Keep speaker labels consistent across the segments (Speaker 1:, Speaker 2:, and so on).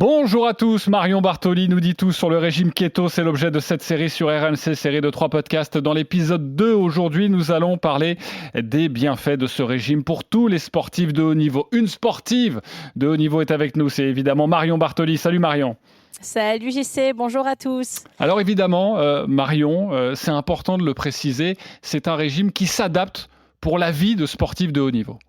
Speaker 1: Bonjour à tous, Marion Bartoli nous dit tout sur le régime keto, c'est l'objet de cette série sur RMC, série de 3 podcasts. Dans l'épisode 2, aujourd'hui, nous allons parler des bienfaits de ce régime pour tous les sportifs de haut niveau. Une sportive de haut niveau est avec nous, c'est évidemment Marion Bartoli. Salut Marion.
Speaker 2: Salut JC, bonjour à tous.
Speaker 1: Alors évidemment, Marion, c'est important de le préciser, c'est un régime qui s'adapte pour la vie de sportifs de haut niveau.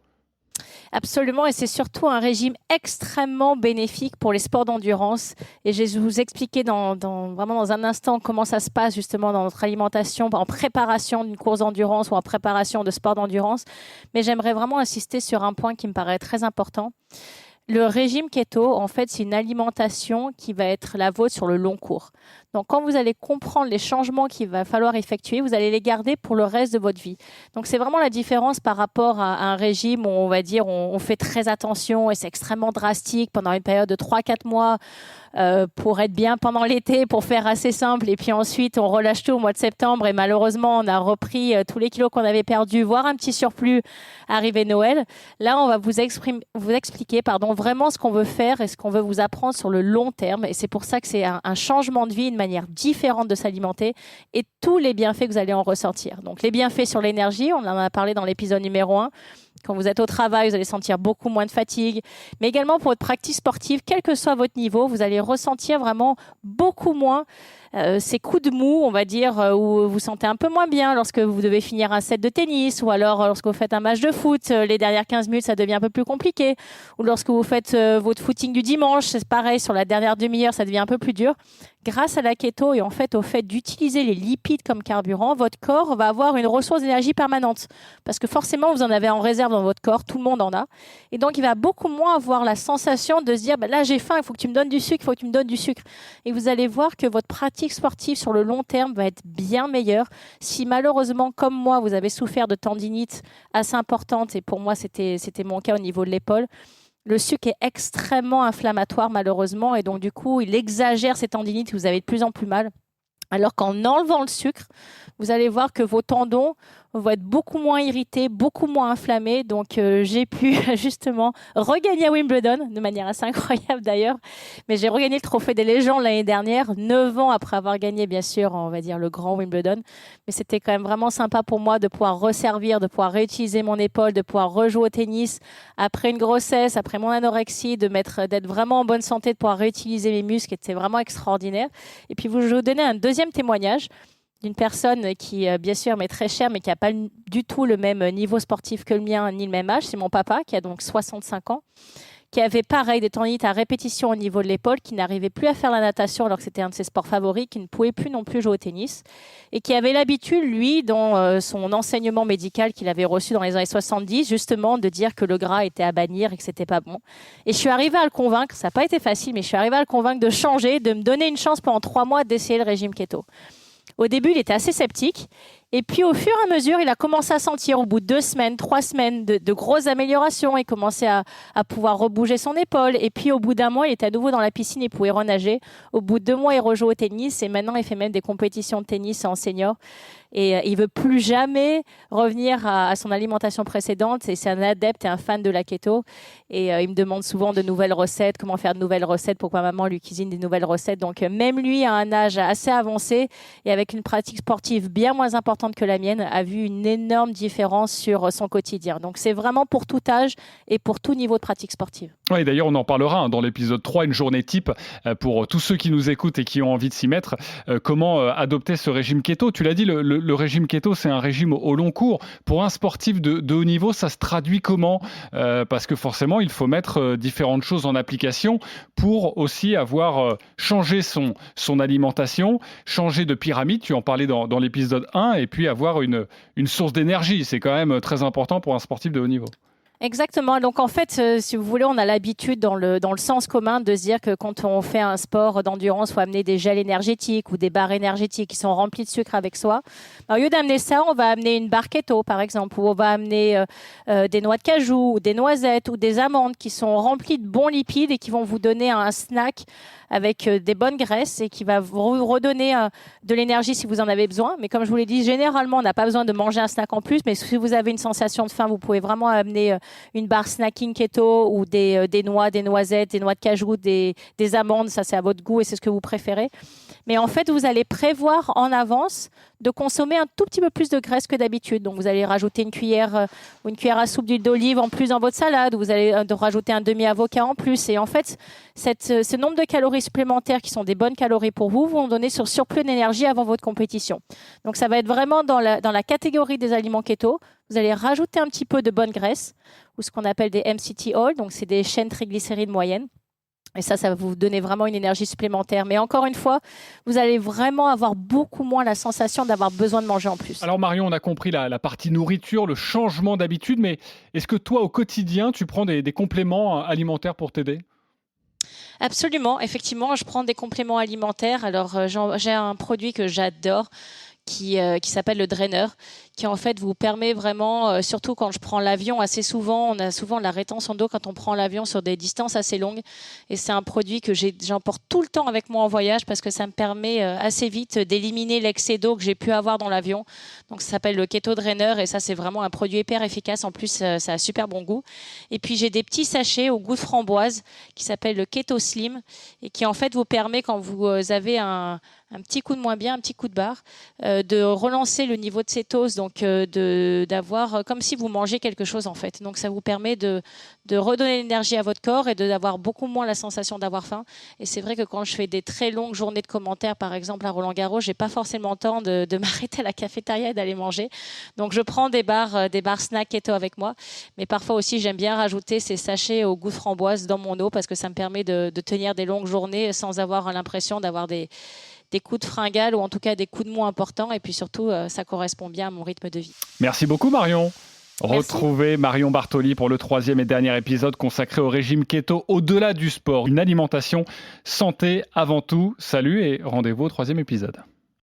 Speaker 2: Absolument, et c'est surtout un régime extrêmement bénéfique pour les sports d'endurance. Et je vais vous expliquer vraiment dans un instant comment ça se passe justement dans notre alimentation, en préparation d'une course d'endurance ou en préparation de sport d'endurance. Mais j'aimerais vraiment insister sur un point qui me paraît très important. Le régime keto, en fait, c'est une alimentation qui va être la vôtre sur le long cours. Donc, quand vous allez comprendre les changements qu'il va falloir effectuer, vous allez les garder pour le reste de votre vie. Donc, c'est vraiment la différence par rapport à un régime où on va dire on fait très attention et c'est extrêmement drastique pendant une période de 3-4 mois pour être bien pendant l'été, pour faire assez simple. Et puis ensuite, on relâche tout au mois de septembre et malheureusement, on a repris tous les kilos qu'on avait perdus, voire un petit surplus arrivé Noël. Là, on va vous expliquer vraiment ce qu'on veut faire et ce qu'on veut vous apprendre sur le long terme. Et c'est pour ça que c'est un changement de vie, une manière différente de s'alimenter et tous les bienfaits que vous allez en ressentir. Donc, les bienfaits sur l'énergie, on en a parlé dans l'épisode numéro 1. Quand vous êtes au travail, vous allez sentir beaucoup moins de fatigue. Mais également pour votre pratique sportive, quel que soit votre niveau, vous allez ressentir vraiment beaucoup moins ces coups de mou, on va dire, où vous sentez un peu moins bien lorsque vous devez finir un set de tennis ou alors lorsque vous faites un match de foot. Les dernières 15 minutes, ça devient un peu plus compliqué. Ou lorsque vous faites votre footing du dimanche, c'est pareil, sur la dernière demi-heure, ça devient un peu plus dur. Grâce à la keto et en fait au fait d'utiliser les lipides comme carburant, votre corps va avoir une ressource d'énergie permanente. Parce que forcément, vous en avez en réserve dans votre corps, tout le monde en a. Et donc, il va beaucoup moins avoir la sensation de se dire là, j'ai faim, il faut que tu me donnes du sucre, il faut que tu me donnes du sucre. Et vous allez voir que votre pratique sportive sur le long terme va être bien meilleure. Si malheureusement, comme moi, vous avez souffert de tendinite assez importante, et pour moi, c'était mon cas au niveau de l'épaule, le sucre est extrêmement inflammatoire malheureusement et donc du coup il exagère ces tendinites et vous avez de plus en plus mal. Alors qu'en enlevant le sucre, vous allez voir que vos tendons vont être beaucoup moins irrités, beaucoup moins inflammés. Donc, j'ai pu justement regagner à Wimbledon, de manière assez incroyable d'ailleurs. Mais j'ai regagné le trophée des légendes l'année dernière, 9 ans après avoir gagné, bien sûr, on va dire, le grand Wimbledon. Mais c'était quand même vraiment sympa pour moi de pouvoir resservir, de pouvoir réutiliser mon épaule, de pouvoir rejouer au tennis après une grossesse, après mon anorexie, d'être vraiment en bonne santé, de pouvoir réutiliser mes muscles. C'était vraiment extraordinaire. Et puis, je vais vous donner un deuxième témoignage d'une personne qui, bien sûr, m'est très chère, mais qui n'a pas du tout le même niveau sportif que le mien, ni le même âge. C'est mon papa, qui a donc 65 ans, qui avait pareil des tendinites à répétition au niveau de l'épaule, qui n'arrivait plus à faire la natation alors que c'était un de ses sports favoris, qui ne pouvait plus non plus jouer au tennis, et qui avait l'habitude, lui, dans son enseignement médical qu'il avait reçu dans les années 70, justement, de dire que le gras était à bannir et que c'était pas bon. Et je suis arrivée à le convaincre, ça n'a pas été facile, mais je suis arrivée à le convaincre de changer, de me donner une chance pendant 3 mois d'essayer le régime keto. Au début, il était assez sceptique. Et puis, au fur et à mesure, il a commencé à sentir, au bout de 2 semaines, 3 semaines, de grosses améliorations. Il commençait à pouvoir rebouger son épaule. Et puis, au bout d'1 mois, il était à nouveau dans la piscine, il pouvait renager. Au bout de 2 mois, il rejoue au tennis. Et maintenant, il fait même des compétitions de tennis en senior. Et il veut plus jamais revenir à son alimentation précédente. Et c'est un adepte et un fan de la keto. Et il me demande souvent de nouvelles recettes, comment faire de nouvelles recettes, pourquoi maman lui cuisine des nouvelles recettes. Donc, même lui, à un âge assez avancé et avec une pratique sportive bien moins importante que la mienne, a vu une énorme différence sur son quotidien. Donc, c'est vraiment pour tout âge et pour tout niveau de pratique sportive.
Speaker 1: Oui, d'ailleurs, on en parlera dans l'épisode 3, une journée type pour tous ceux qui nous écoutent et qui ont envie de s'y mettre. Comment adopter ce régime keto ? Tu l'as dit, le régime keto, c'est un régime au long cours. Pour un sportif de haut niveau, ça se traduit comment ? Parce que forcément, il faut mettre différentes choses en application pour aussi avoir changé son alimentation, changé de pyramide, tu en parlais dans l'épisode 1, et puis avoir une source d'énergie. C'est quand même très important pour un sportif de haut niveau.
Speaker 2: Exactement. Donc, en fait, si vous voulez, on a l'habitude dans le sens commun de se dire que quand on fait un sport d'endurance, il faut amener des gels énergétiques ou des barres énergétiques qui sont remplis de sucre avec soi. Alors, au lieu d'amener ça, on va amener une barre keto, par exemple, ou on va amener des noix de cajou ou des noisettes ou des amandes qui sont remplies de bons lipides et qui vont vous donner un snack avec des bonnes graisses et qui va vous redonner de l'énergie si vous en avez besoin. Mais comme je vous l'ai dit, généralement, on n'a pas besoin de manger un snack en plus. Mais si vous avez une sensation de faim, vous pouvez vraiment amener une barre snacking keto ou des noix, des noisettes, des noix de cajou, des amandes, ça c'est à votre goût et c'est ce que vous préférez. Mais en fait, vous allez prévoir en avance de consommer un tout petit peu plus de graisse que d'habitude. Donc, vous allez rajouter une cuillère à soupe d'huile d'olive en plus dans votre salade, ou vous allez rajouter un demi-avocat en plus. Et en fait, ce nombre de calories supplémentaires qui sont des bonnes calories pour vous vont donner sur surplus d'énergie avant votre compétition. Donc, ça va être vraiment dans la catégorie des aliments keto. Vous allez rajouter un petit peu de bonne graisse, ou ce qu'on appelle des MCT oil, donc c'est des chaînes triglycérides moyennes. Et ça va vous donner vraiment une énergie supplémentaire. Mais encore une fois, vous allez vraiment avoir beaucoup moins la sensation d'avoir besoin de manger en plus.
Speaker 1: Alors Marion, on a compris la partie nourriture, le changement d'habitude, mais est-ce que toi, au quotidien, tu prends des compléments alimentaires pour t'aider ?
Speaker 2: Absolument, effectivement, je prends des compléments alimentaires. Alors, j'ai un produit que j'adore qui s'appelle le Drainer, qui en fait vous permet vraiment, surtout quand je prends l'avion, assez souvent, on a souvent de la rétention d'eau quand on prend l'avion sur des distances assez longues. Et c'est un produit que j'emporte tout le temps avec moi en voyage parce que ça me permet assez vite d'éliminer l'excès d'eau que j'ai pu avoir dans l'avion. Donc ça s'appelle le Keto Drainer et ça c'est vraiment un produit hyper efficace. En plus, ça a super bon goût. Et puis j'ai des petits sachets au goût de framboise qui s'appellent le Keto Slim et qui en fait vous permet quand vous avez un petit coup de moins bien, un petit coup de barre, de relancer le niveau de cétose, donc d'avoir comme si vous mangez quelque chose en fait. Donc ça vous permet de redonner l'énergie à votre corps et d'avoir beaucoup moins la sensation d'avoir faim. Et c'est vrai que quand je fais des très longues journées de commentaires, par exemple à Roland-Garros, j'ai pas forcément le temps de m'arrêter à la cafétéria et d'aller manger. Donc je prends des barres snack keto avec moi, mais parfois aussi j'aime bien rajouter ces sachets au goût de framboise dans mon eau parce que ça me permet de tenir des longues journées sans avoir l'impression d'avoir des coups de fringale ou en tout cas des coups de mou importants. Et puis surtout, ça correspond bien à mon rythme de vie.
Speaker 1: Merci beaucoup Marion.
Speaker 2: Merci.
Speaker 1: Retrouvez Marion Bartoli pour le 3e et dernier épisode consacré au régime keto au-delà du sport. Une alimentation santé avant tout. Salut et rendez-vous au 3e épisode.